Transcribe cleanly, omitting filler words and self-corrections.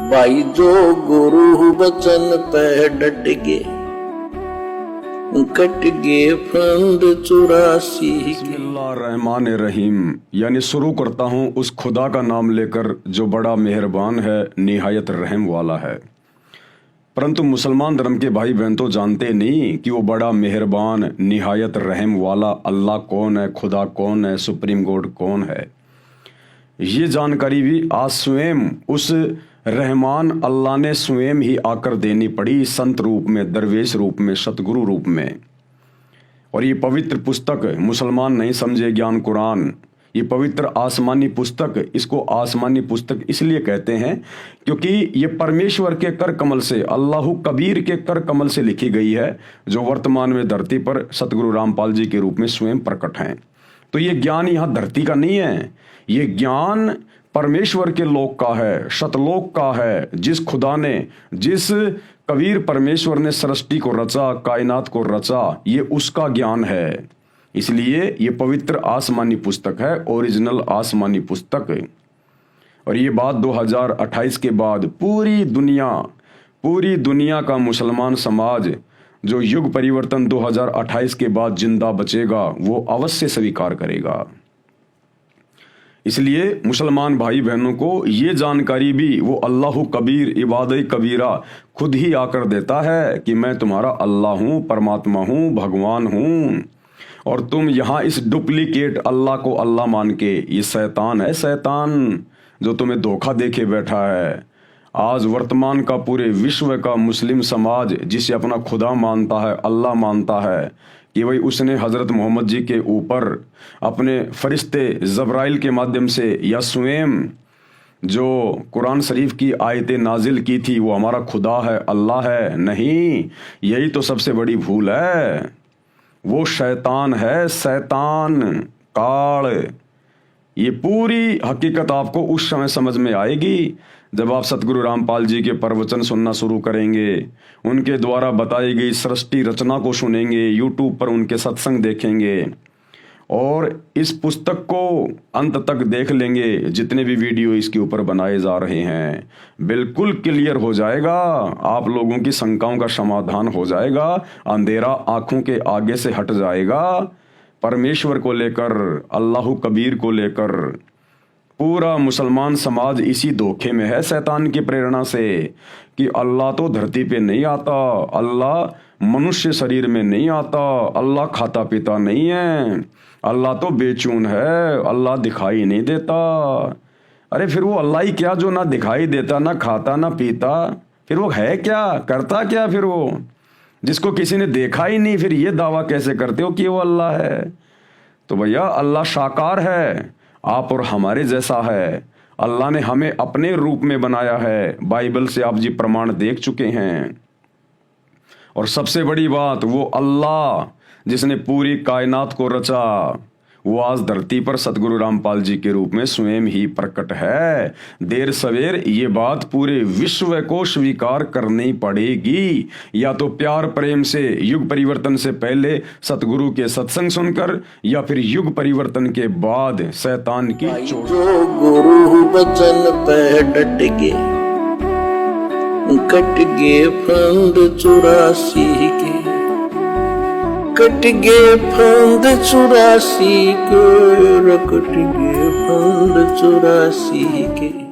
भाई जो गुरु बचन पे डट गे, कट गे फंद 84 के। बिस्मिल्लाहिर्रहमानिर्रहीम, यानी शुरू करता हूँ उस खुदा का नाम लेकर जो बड़ा मेहरबान है, निहायत रहम वाला है। परंतु मुसलमान धर्म के भाई बहन तो जानते नहीं कि वो बड़ा मेहरबान निहायत रहम वाला अल्लाह कौन है, खुदा कौन है, सुप्रीम गॉड कौन है। ये जानकारी भी आज स्वयं उस रहमान अल्लाह ने स्वयं ही आकर देनी पड़ी, संत रूप में, दरवेश रूप में, सतगुरु रूप में। और ये पवित्र पुस्तक मुसलमान नहीं समझे ज्ञान कुरान, ये पवित्र आसमानी पुस्तक, इसको आसमानी पुस्तक इसलिए कहते हैं क्योंकि ये परमेश्वर के कर कमल से, अल्लाहु कबीर के कर कमल से लिखी गई है, जो वर्तमान में धरती पर सतगुरु रामपाल जी के रूप में स्वयं प्रकट हैं। तो ये ज्ञान यहाँ धरती का नहीं है, ये ज्ञान परमेश्वर के लोक का है, शतलोक का है। जिस खुदा ने, जिस कबीर परमेश्वर ने सृष्टि को रचा, कायनात को रचा, ये उसका ज्ञान है। इसलिए ये पवित्र आसमानी पुस्तक है, ओरिजिनल आसमानी पुस्तक। और ये बात 2028 के बाद पूरी दुनिया का मुसलमान समाज जो युग परिवर्तन 2028 के बाद जिंदा बचेगा, वो अवश्य स्वीकार करेगा। इसलिए मुसलमान भाई बहनों को ये जानकारी भी वो अल्लाहु कबीर, इबादत कबीरा खुद ही आकर देता है कि मैं तुम्हारा अल्लाह हूँ, परमात्मा हूँ, भगवान हूँ। और तुम यहाँ इस डुप्लीकेट अल्लाह को अल्लाह मान के, ये शैतान है, शैतान जो तुम्हें धोखा देके बैठा है। आज वर्तमान का पूरे विश्व का मुस्लिम समाज जिसे अपना खुदा मानता है, अल्लाह मानता है कि भाई उसने हज़रत मोहम्मद जी के ऊपर अपने फरिश्ते जब्राइल के माध्यम से या स्वयं जो कुरान शरीफ की आयतें नाजिल की थी, वो हमारा खुदा है, अल्लाह है। नहीं, यही तो सबसे बड़ी भूल है। वो शैतान है, शैतान काल। ये पूरी हकीकत आपको उस समय समझ में आएगी जब आप सतगुरु रामपाल जी के प्रवचन सुनना शुरू करेंगे, उनके द्वारा बताई गई सृष्टि रचना को सुनेंगे, यूट्यूब पर उनके सत्संग देखेंगे और इस पुस्तक को अंत तक देख लेंगे। जितने भी वीडियो इसके ऊपर बनाए जा रहे हैं, बिल्कुल क्लियर हो जाएगा, आप लोगों की शंकाओं का समाधान हो जाएगा, अंधेरा आंखों के आगे से हट जाएगा। परमेश्वर को लेकर, अल्लाहु कबीर को लेकर पूरा मुसलमान समाज इसी धोखे में है शैतान की प्रेरणा से कि अल्लाह तो धरती पे नहीं आता, अल्लाह मनुष्य शरीर में नहीं आता, अल्लाह खाता पीता नहीं है, अल्लाह तो बेचून है, अल्लाह दिखाई नहीं देता। अरे फिर वो अल्लाह ही क्या जो ना दिखाई देता, ना खाता, ना पीता, फिर वो है क्या, करता क्या? फिर वो जिसको किसी ने देखा ही नहीं, फिर ये दावा कैसे करते हो कि वो अल्लाह है? तो भैया अल्लाह साकार है, आप और हमारे जैसा है। अल्लाह ने हमें अपने रूप में बनाया है, बाइबल से आप जी प्रमाण देख चुके हैं। और सबसे बड़ी बात, वो अल्लाह जिसने पूरी कायनात को रचा, वो आज धरती पर सतगुरु रामपाल जी के रूप में स्वयं ही प्रकट है। देर सवेर ये बात पूरे विश्व को स्वीकार करनी पड़ेगी, या तो प्यार प्रेम से युग परिवर्तन से पहले सतगुरु के सत्संग सुनकर, या फिर युग परिवर्तन के बाद शैतान की जो गुरु बचन पे डट गे, कट गे फंद 84 के, कट गे फंद 84 के, कट गे फंद 84 के।